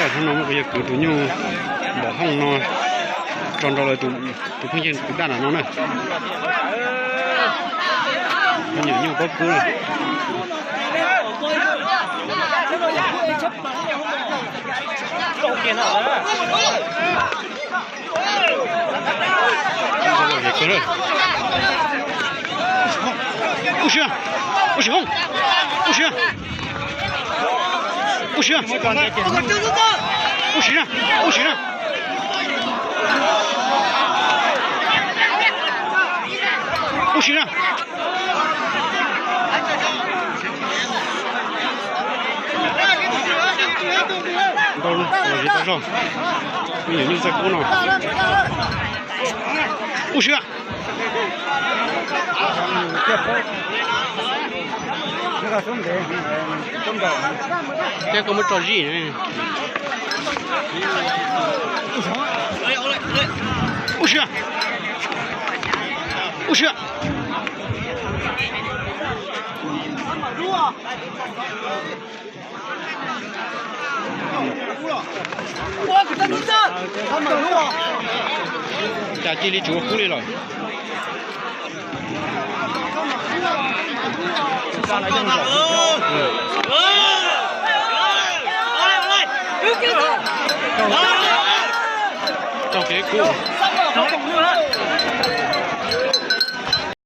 这他们不也狗都牛老红呢，撞着了都碰见都干了呢，牛包狗了。不行，不行，不行，不行，不行，不行，不行。不行，到了，我到上，有牛在狗呢，不行。那个兄弟，怎么着？这给我们找人。不行，不行。我给他弄的，他们路啊！在这里9公里了。上来就走。找给狗。找动物了。